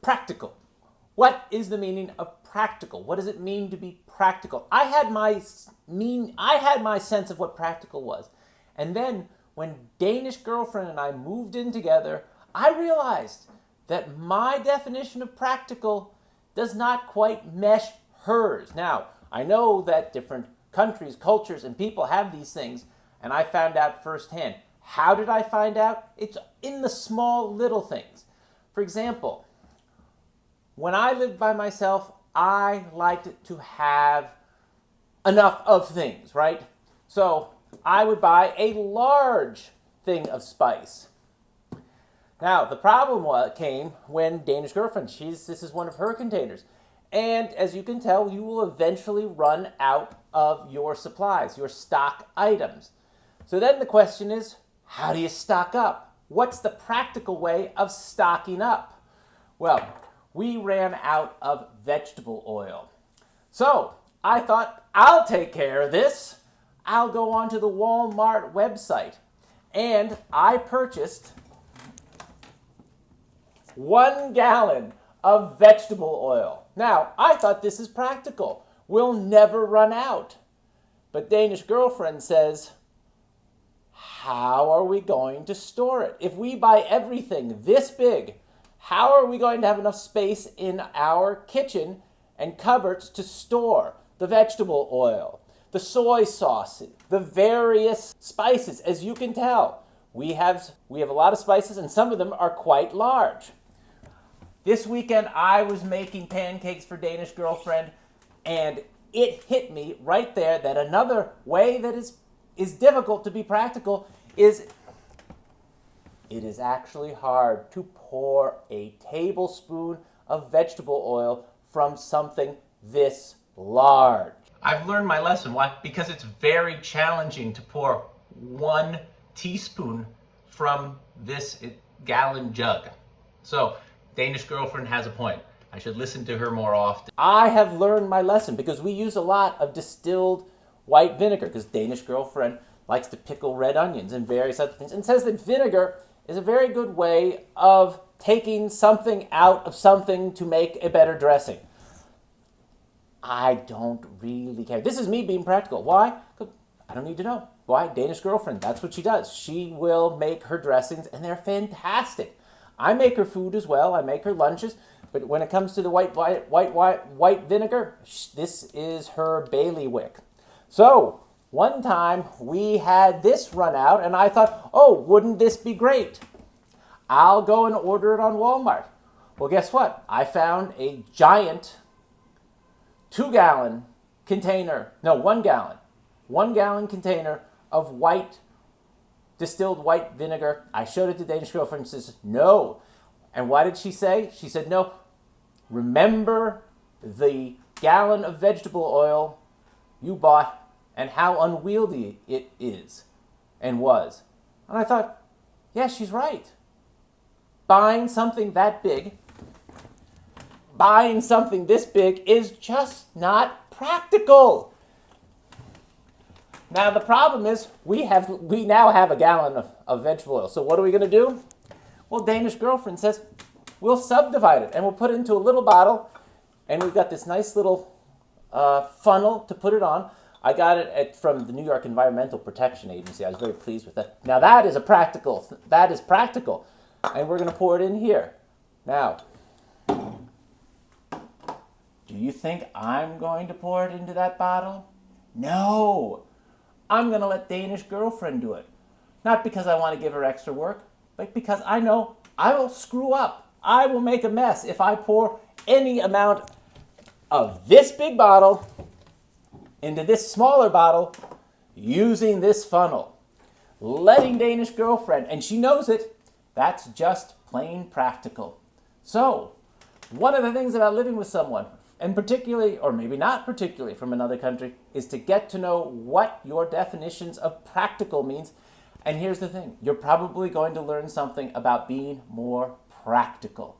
Practical. What is the meaning of practical? What does it mean to be practical? I had my sense of what practical was. And then when Danish Girlfriend and I moved in together, I realized that my definition of practical does not quite mesh hers. Now, I know that different countries, cultures, and people have these things, and I found out firsthand. How did I find out? It's in the small little things. For example, when I lived by myself, I liked to have enough of things, right? So I would buy a large thing of spice. Now, the problem came when Danish Girlfriend, this is one of her containers. And as you can tell, you will eventually run out of your supplies, your stock items. So then the question is, how do you stock up? What's the practical way of stocking up? Well, we ran out of vegetable oil. So I thought, I'll take care of this. I'll go onto the Walmart website. And I purchased 1 gallon of vegetable oil. Now, I thought this is practical. We'll never run out. But Danish Girlfriend says, how are we going to store it? If we buy everything this big, how are we going to have enough space in our kitchen and cupboards to store the vegetable oil, the soy sauce, the various spices? As you can tell, we have a lot of spices, and some of them are quite large. This weekend, I was making pancakes for Danish Girlfriend, and it hit me right there that another way that is difficult to be practical is it is actually hard to pour a tablespoon of vegetable oil from something this large. I've learned my lesson. Why? Because it's very challenging to pour 1 teaspoon from this gallon jug. So, Danish Girlfriend has a point. I should listen to her more often. I have learned my lesson because we use a lot of distilled white vinegar because Danish Girlfriend likes to pickle red onions and various other things, and says that vinegar is a very good way of taking something out of something to make a better dressing. I don't really care. This is me being practical. Why? Because I don't need to know. Why? Danish Girlfriend, that's what she does. She will make her dressings, and they're fantastic. I make her food as well. I make her lunches. But when it comes to the white vinegar, this is her bailiwick. So, one time we had this run out, and I thought, oh, wouldn't this be great? I'll go and order it on Walmart. Well, guess what? I found a giant 1 gallon container of distilled white vinegar. I showed it to Danish Girlfriend and says, no. And why did she say? She said, no, remember the gallon of vegetable oil you bought and how unwieldy it is and was. And I thought, yeah, she's right. Buying something this big is just not practical. Now the problem is we now have a gallon of vegetable oil. So what are we going to do? Well, Danish Girlfriend says we'll subdivide it and we'll put it into a little bottle, and we've got this nice little funnel to put it on. I got it from the New York Environmental Protection Agency. I was very pleased with that. Now that is practical, and we're going to pour it in here. Now, do you think I'm going to pour it into that bottle? No. I'm going to let Danish Girlfriend do it. Not because I want to give her extra work, but because I know I will screw up. I will make a mess if I pour any amount of this big bottle into this smaller bottle using this funnel. Letting Danish Girlfriend, and she knows it, that's just plain practical. So, one of the things about living with someone, and particularly, or maybe not particularly from another country, is to get to know what your definitions of practical means. And here's the thing, you're probably going to learn something about being more practical.